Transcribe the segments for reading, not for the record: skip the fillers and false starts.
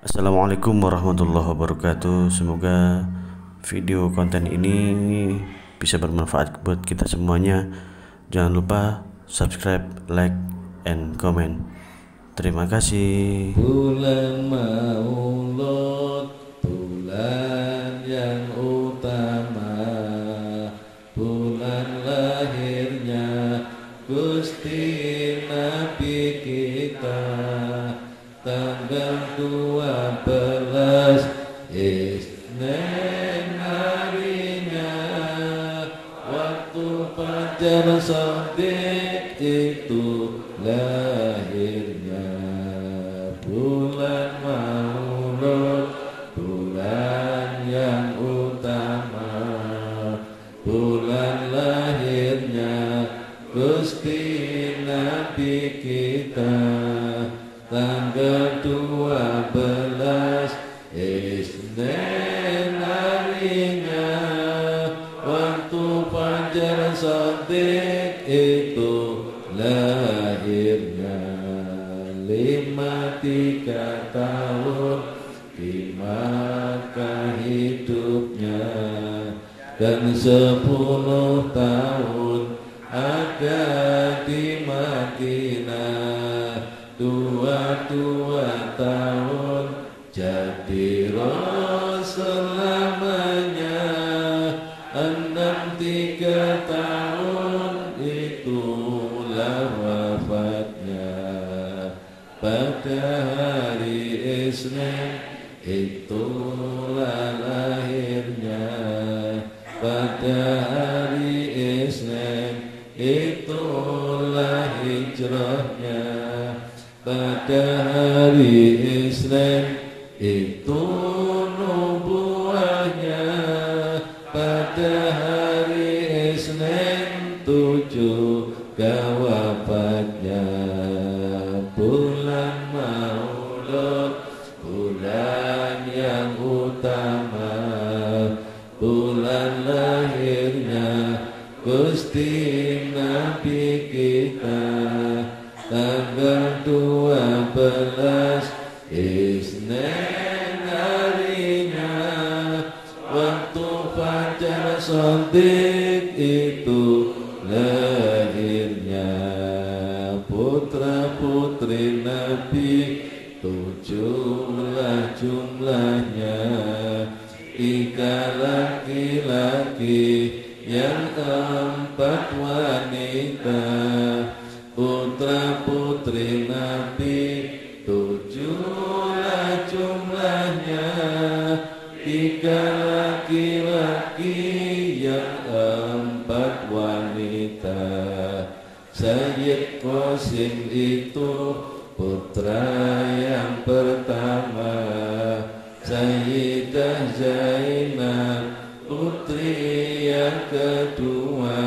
Assalamualaikum warahmatullahi wabarakatuh. Semoga video konten ini bisa bermanfaat buat kita semuanya. Jangan lupa subscribe, like, and comment. Terima kasih. Bulan Maulud, bulan yang utama, bulan lahirnya Gusti Nabi kita, tanggal 12 Isnin harinya, waktu fajar shadiq itu lahirnya. Bulan Maulud, bulan yang utama, bulan lahirnya Gusti Nabi kita, tanggal 12 Isnin harinya, waktu fajar shadiq itu lahirnya. 53 tahun di Makkah hidupnya, dan 10 tahun ada di Madinah. 22 tahun jadi Rasul lamanya. 63 tahun itulah wafatnya. Pada hari Isnin itulah lahirnya. Pada hari Isnin itulah hijrahnya. Pada hari Isnin itu nubuahnya. Pada hari Isnin 7 wafatnya. Bulan Maulud, bulan yang utama, bulan lahirnya Gusti Nabi kita, tanggal 12 Isnin harinya, waktu fajar shadiq itu lahirnya. Putra putri Nabi 7 jumlahnya, 3 laki-laki yang 4 wanita. Putra putri Nabi 7 jumlahnya, 3 laki-laki yang 4 wanita. Sayyid Qasim itu putra yang pertama, Sayyidah Zainab putri yang kedua.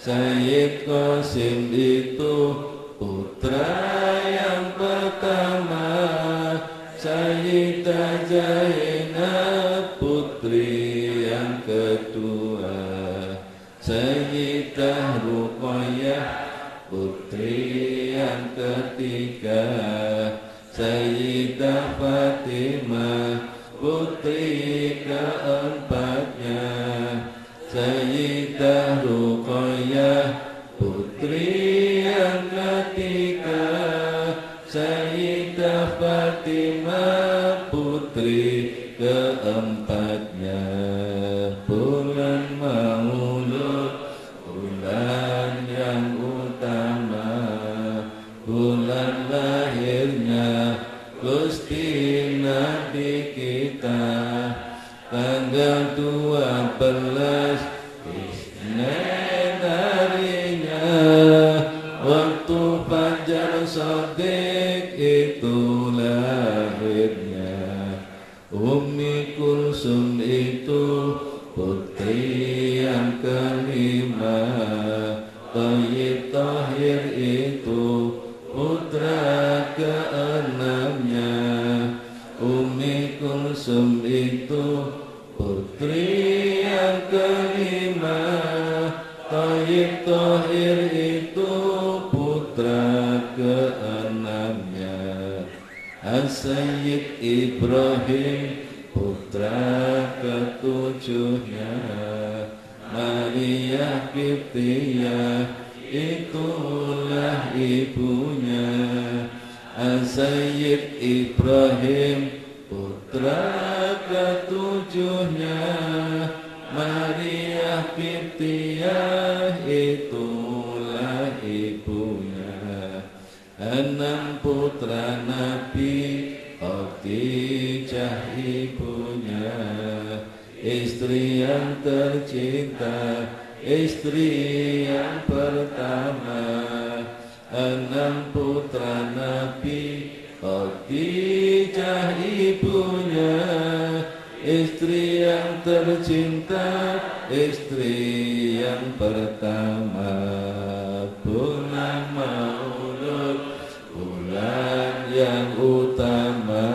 Sayyid Qasim itu putra yang pertama, Sayyidah Zainab putri yang kedua. Sayyidah Ruqayyah putri yang ketiga. Sayyidah Fatimah putri keempatnya. Sayyidah Ruqayyah putri yang ketiga. Sayyidah Fatimah putri keempatnya. Bulan Maulud, bulan yang utama, bulan lahirnya Gusti Nabi kita, tanggal 12 Isnin harinya, waktu fajar shadiq itu lahirnya. Ummi Kulsum itu putri yang kelima. Thayyib Tahir itu putra keenamnya. Ummi Kulsum itu putri yang kelima. Thayyib Tahir itu putra keenamnya. As As-Sayyid Ibrahim putra ketujuhnya, Maria Kiptiyah itulah ibunya. As-Sayyid Ibrahim putra ketujuhnya, Maria Kiptiyah itulah ibunya. 6 putra Nabi, Khadijah ibunya, istri yang tercinta, istri yang pertama. 6 putra Nabi, Khadijah ibunya, istri yang tercinta, istri yang pertama. Bulan Maulud, bulan yang utama,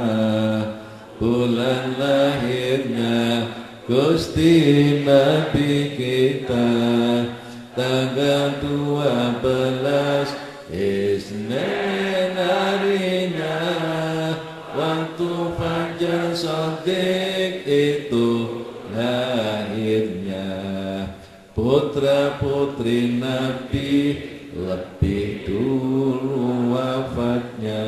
bulan lahirnya Gusti Nabi kita. Tanggal 12 Isnin harinya, waktu fajar shadiq itu lahirnya. Putra putri Nabi lebih dulu wafatnya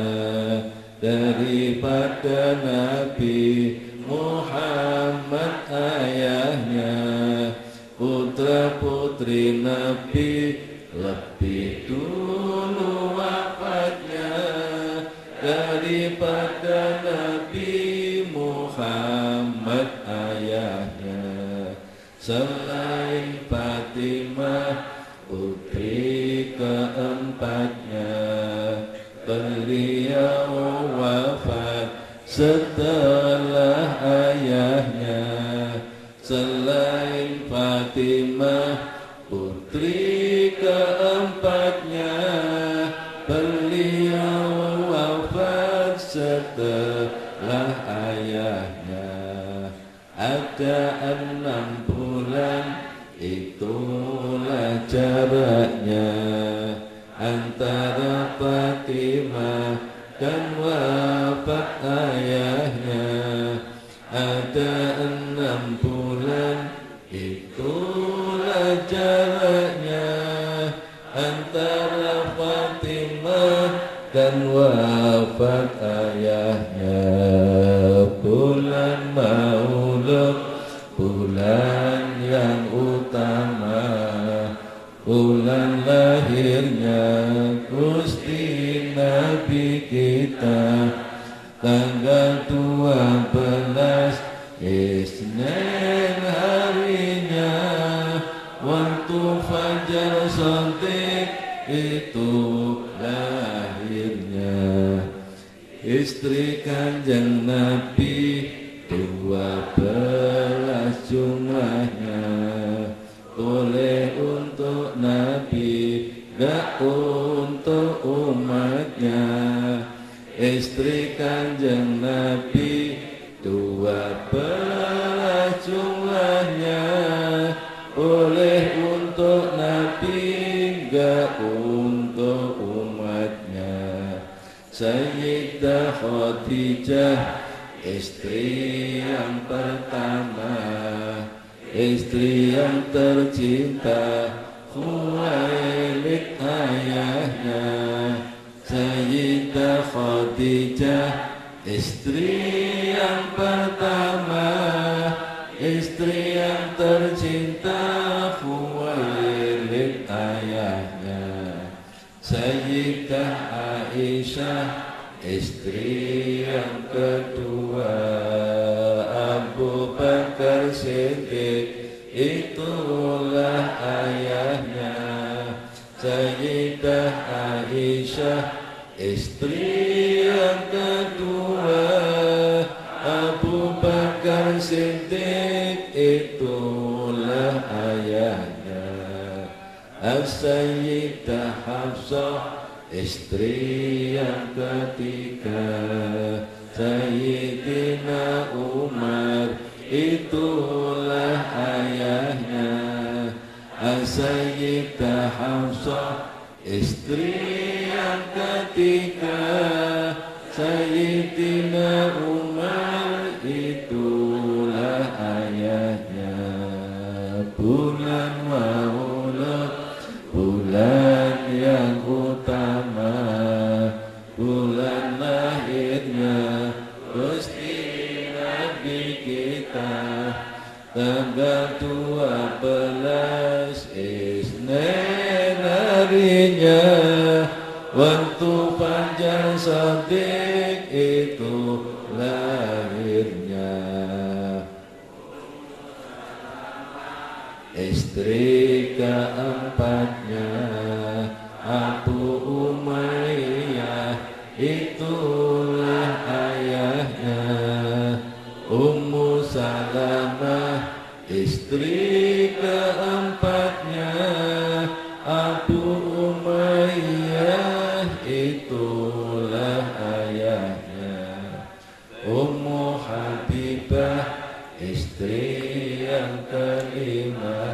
daripada Nabi Muhammad ayahnya. Putra putri Nabi lebih dulu wafatnya daripada Nabi Muhammad ayahnya. Selain Fatimah putri keempatnya, beliau wafat setelah ayahnya. Selain Fatimah putri keempatnya, beliau wafat setelah ayahnya. Ada 6 bulan, itulah jaraknya antara Fatimah dan wafat ayahnya. Ada 6 bulan, itulah jaraknya antara Fatimah dan wafat ayahnya. Bulan Maulud, bulan yang utama, bulan lahirnya Gusti Nabi kita. Tanggal 12 Isnin harinya, waktu fajar shadiq itu lahirnya. Istri Kanjeng Nabi 12 jumlahnya, boleh untuk Nabi, gak untuk umatnya. Istri Kanjeng Nabi 12 jumlahnya, boleh untuk Nabi, gak untuk umatnya. Sayyidah Khadijah, istri yang pertama, istri yang tercinta, Khuwailid ayahnya. Sayyidah Khadijah, istri yang pertama, istri yang tercinta, Khuwailid ayahnya. Sayyidah Aisyah, istri yang kedua, Abu Bakar Siddiq itulah ayahnya. Sayyidah Aisyah, istri yang kedua, Abu Bakar Siddiq itulah ayahnya. As-Sayyidah Hafsah, istri yang ketiga, Sayyidina Umar itulah ayahnya. As-Sayyidah Hafsah, istri yang ketiga, Sayyidina Gusti Nabi kita tanggal 12 Isnin harinya waktu panjang Shadiq itu lahirnya. Istri keempatnya Abu Umayyah, itulah ayahnya. Ummu Salamah istri keempatnya Abu Umayyah, itulah ayahnya. Ummu Habibah istri yang kelima,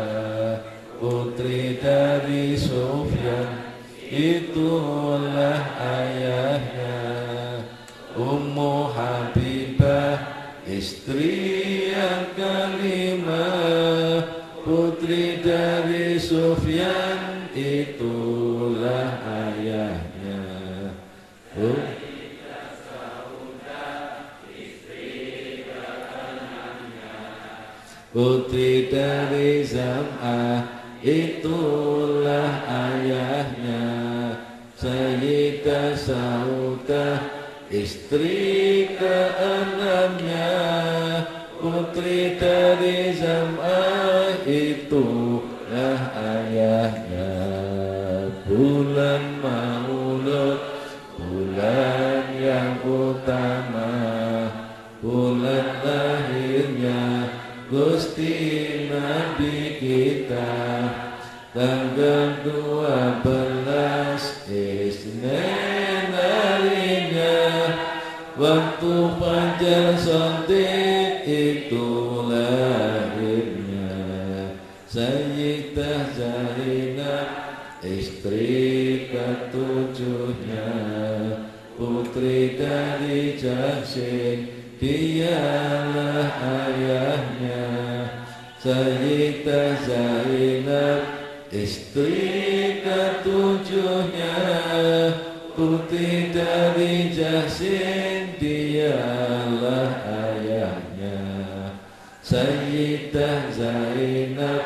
putri dari Sufyan, itulah ayahnya. Ummu Habibah istri yang kelima, putri dari Sufyan, itulah ayahnya. Putri dari Zam'ah, itulah ayahnya. Sayyidah Saudah istri keenamnya, putri dari Zam'ah, itulah ayahnya. Bulan Maulud, bulan yang utama, bulan lahirnya Gusti Nabi kita tanggal 12 Isnin harinya waktu panjang Shadiq itu lahirnya. Sayyidah Zainab istri ketujuhnya, putri dari Jahsin, dialah ayahnya. Sayyidah Zainab istri ketujuhnya, putri dari Jahsin, dialah ayahnya. Sayyidah Zainab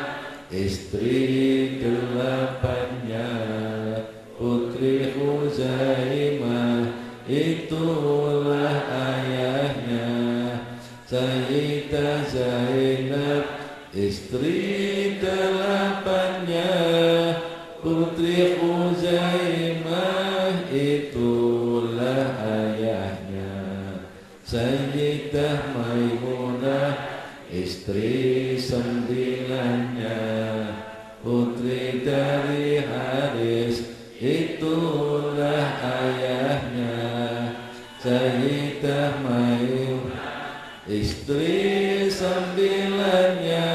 istri delapannya, putri Huzaimah, itulah ayahnya. Sayyidah Zainab istri delapannya, putri Huzaimah, itulah ayahnya. Sayyidah Maimunah istri sembilannya, putri dari Haris, itulah ayahnya. Sayyidah Maimunah istri sembilannya,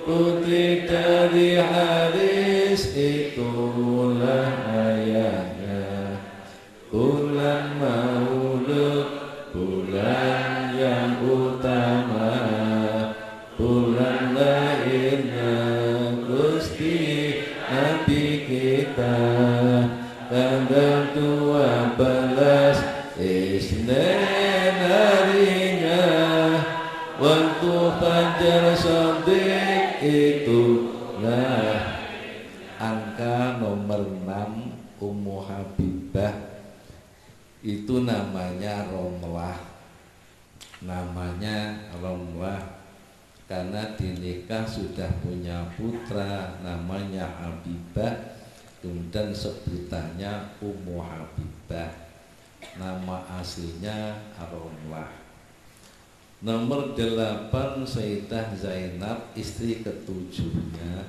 putri dari Haris, itulah ayahnya. Bulan Maulud, bulan yang utama, bulan lahirnya Gusti Nabi kita tanggal 12 Isnin harinya waktu panjang Shadiq, itulah. Angka nomor 6 Ummu Habibah itu namanya Romlah. Namanya Romlah karena dinikah sudah punya putra namanya Habibah, kemudian sebutannya Ummu Habibah. Nama aslinya Romlah. Nomor 8 Sayyidah Zainab istri ketujuhnya,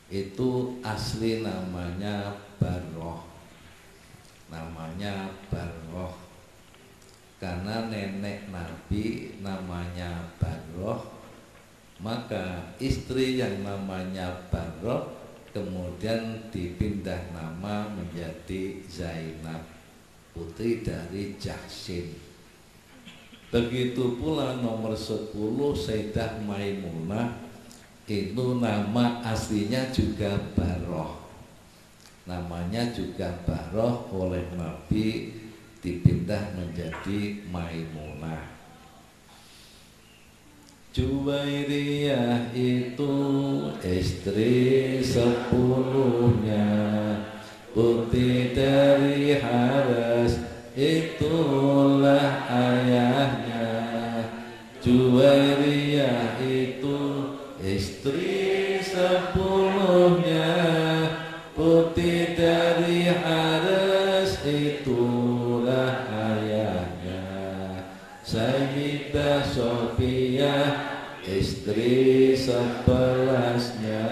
itu asli namanya Barroh. Namanya Barroh karena nenek Nabi namanya Barroh, maka istri yang namanya Barroh kemudian dipindah nama menjadi Zainab, putri dari Jahsin. Begitu pula nomor 10 Sayyidah Maimunah, itu nama aslinya juga Barroh. Namanya juga Barroh oleh Nabi dipindah menjadi Maimunah. Juwairiyah itu istri sepuluhnya, putih dari Haras itulah ayahnya. Juwairiyah itu istri sepuluhnya, putih dari Haras itulah ayahnya. Sayyidah Sofiyah istri sebelasnya,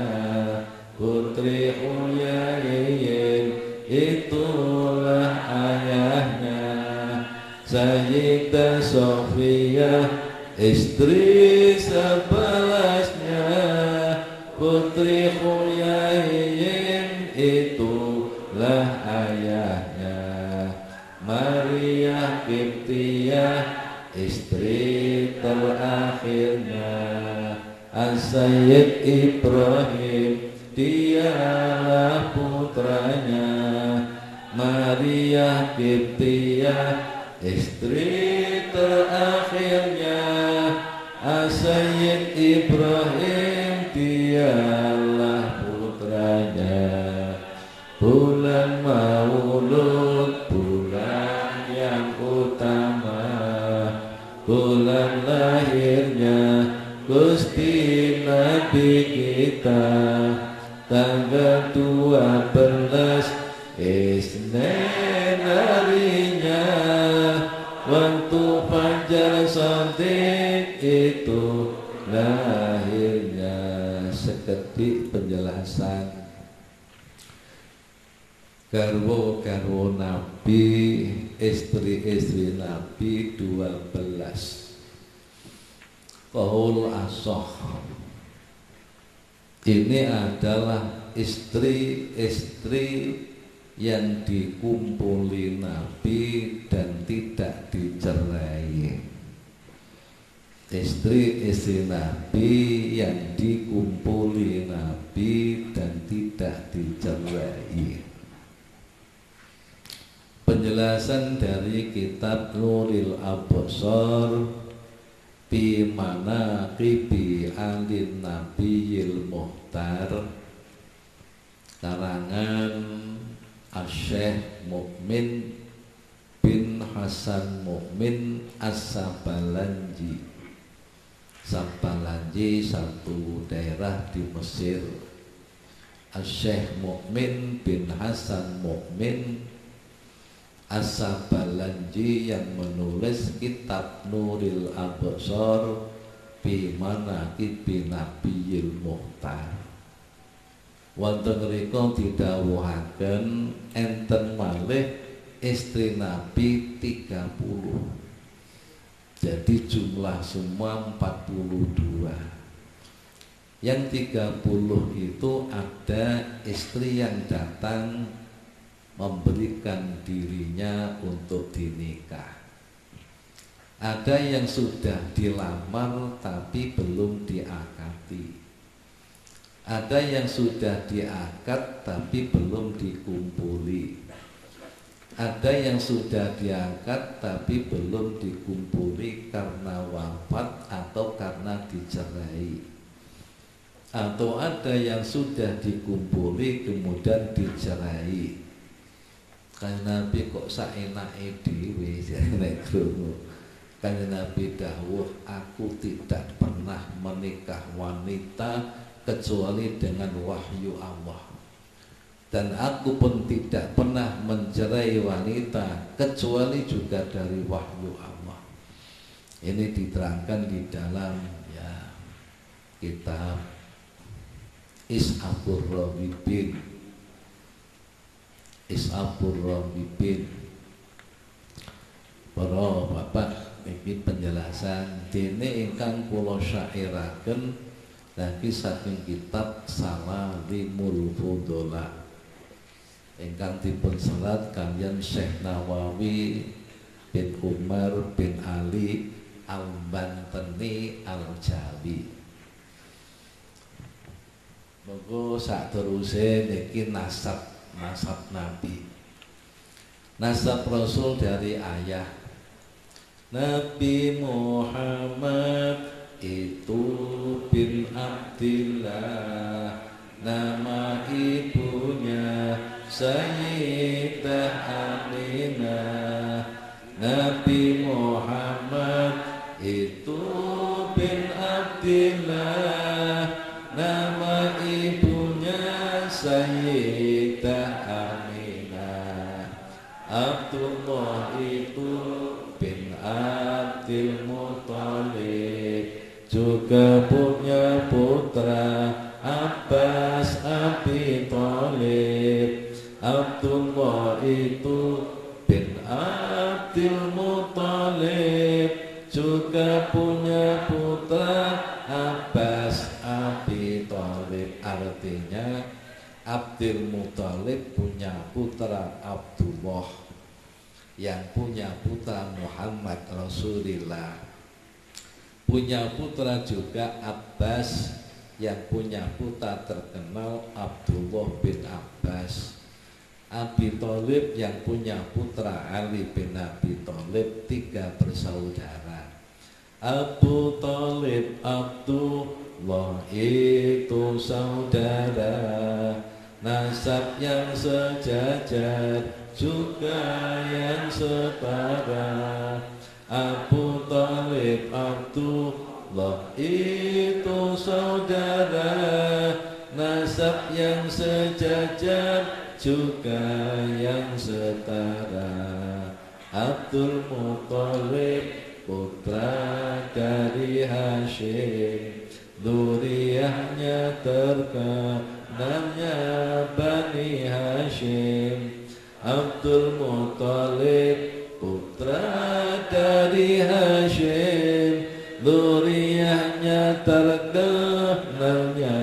putri Huyaiyin itulah ayahnya. Sayyidah Sofiyah istri sebelasnya, putri Huyaiyin itulah ayahnya. Maria Kiptiyah istri terakhirnya, As-Sayyid Ibrahim dialah putranya. Maria Kiptiyah istri terakhirnya, As-Sayyid Ibrahim dialah putranya. Bulan Maulud bulan yang utama, bulan lahirnya Gusti Nabi kita, tanggal 12 Isnin harinya, waktu Fajar Shadiq itu lahirnya. Seketik penjelasan garwo-garwo Nabi, istri-istri Nabi 12. Qaul Ashah, ini adalah istri-istri yang dikumpuli Nabi dan tidak dicerai. Istri-istri Nabi yang dikumpuli Nabi dan tidak dicerai. Penjelasan dari kitab Nuril Absar Fi Manaqibi Alin Nabiyil Muhtar, karangan Asy-Syaikh Mukmin bin Hasan Mukmin As-Sabalanji. Sabalanji satu daerah di Mesir. Asy-Syaikh Mukmin bin Hasan Mukmin As-Sabalanji yang menulis kitab Nuril Absar Fi Manaqibi Nabiyil Muhtar. Wonten mriku didhawuhaken enten malih istri Nabi 30. Jadi jumlah semua 42. Yang 30 itu ada istri yang datang memberikan dirinya untuk dinikah. Ada yang sudah dilamar tapi belum diakati. Ada yang sudah diakad tapi belum dikumpuli. Ada yang sudah diangkat tapi belum dikumpuli karena wafat atau karena dicerai. Atau ada yang sudah dikumpuli kemudian dicerai. Kanjeng Nabi kok saenake dhewe nek krungu. Kanjeng Nabi dawuh, aku tidak pernah menikah wanita kecuali dengan wahyu Allah. Dan aku pun tidak pernah mencerai wanita kecuali juga dari wahyu Allah. Ini diterangkan di dalam kitab Is'abur Rahibin. Is'abur Rahibin. Para bapak, ini penjelasan dene ingkang kula syairaken lagi saking kitab Salamul Fudhala ingkang dipun serat kalian Syekh Nawawi bin Umar bin Ali Al-Bantani Al-Jawi. Monggo sak teruse niki nasab Nabi. Nasab Rasul dari ayah. Nabi Muhammad itu bin Abdillah, nama ibunya Sayyidah Aminah. Nabi Muhammad itu bin Abdillah, nama ibunya Sayyidah Aminah. Abdullah itu bin Abdul Muthalib, juga punya putra Abbas Abi Thalib. Abdullah itu bin Abdul Muthalib, juga punya putra Abbas Abi Thalib. Artinya Abdul Muthalib punya putra Abdullah, yang punya putra Muhammad Rasulullah, punya putra juga Abbas, yang punya putra terkenal Abdullah bin Abbas. Abi Thalib yang punya putra Ali bin Abi Thalib, 3 bersaudara. Abu Thalib Abdullah itu saudara, nasab yang sejajar juga yang setara. Abu Thalib Abdullah itu saudara, nasab yang sejajar juga yang setara. Abdul Muthalib putra dari Hashim, dzurriyyahnya terkenalnya Bani Hashim. Abdul Muthalib putra dari Hashim, dzurriyyahnya terkenalnya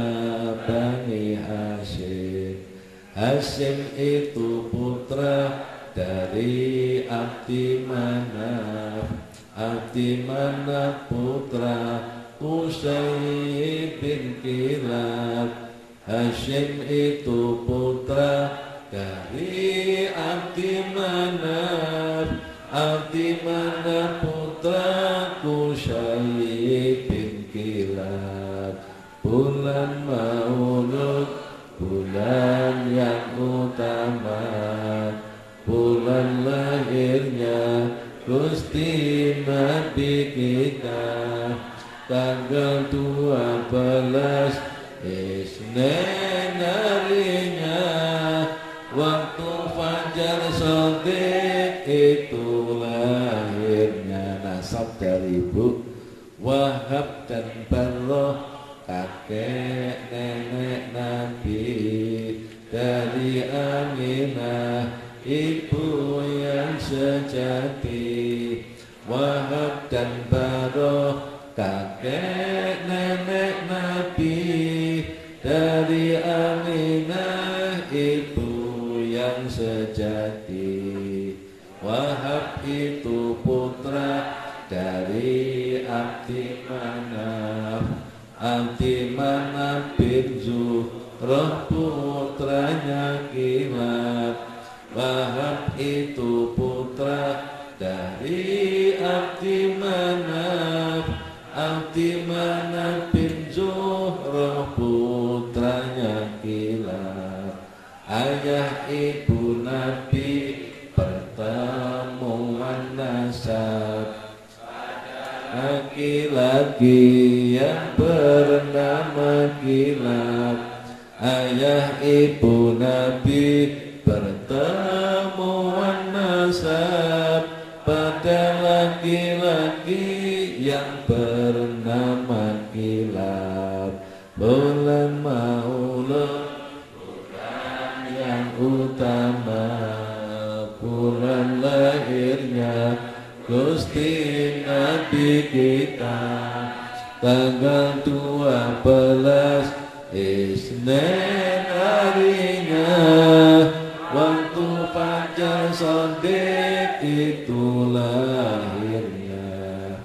Bani Hashim. Hashim itu putra dari Abdi Manaf, Abdi Manaf putra Qusay bin Kilab. Hashim itu putra dari Abdi Manaf, Abdi Manaf putra Qusay bin Kilab. Bulan Maulud, bulan yang utama, bulan lahirnya Gusti Nabi kita, tanggal 12 Isnin harinya, waktu fajar shadiq itu lahirnya. Nasab dari ibu Wahab dan Barroh, kakek nenek Nabi dari Aminah, ibu yang sejati. Wahab dan Barroh, kakek nenek Nabi dari Aminah, ibu yang sejati. Wahab itu putra dari Abdi Manaf, Abdi Manaf bin Zuhroh putranya Kilab. Wahab itu putra dari Abdi Manaf, Abdi Manaf bin Zuhroh putranya Kilab. Ayah ibu Nabi pertemuan nasab, laki-laki yang bernama Kilab. Ayah ibu Nabi pertemuan nasab pada laki-laki yang bernama Kilab. Bulan Maulud, bulan yang utama, bulan lahirnya Gusti Nabi kita, tanggal 12 Isnin harinya, waktu fajar shadiq itu lahirnya.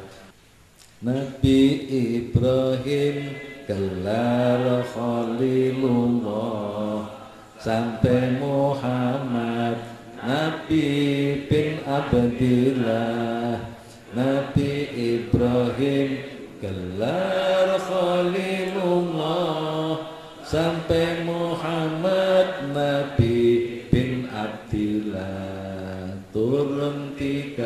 Nabi Ibrahim gelar Khalilullah, sampai Muhammad Nabi bin Abdillah, Nabi Ibrahim gelar Khalilullah, sampai Muhammad Nabi bin Abdillah, turun 30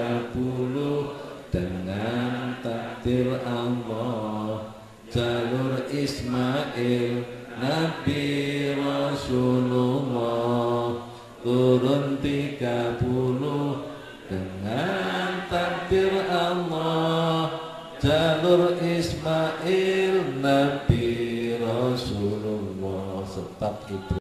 dengan takdir Allah, jalur Ismail Nabi Rasulullah, turun 30 dengan takdir Allah, jalur Ismail Nabi Rasulullah. Sebab Ibrahim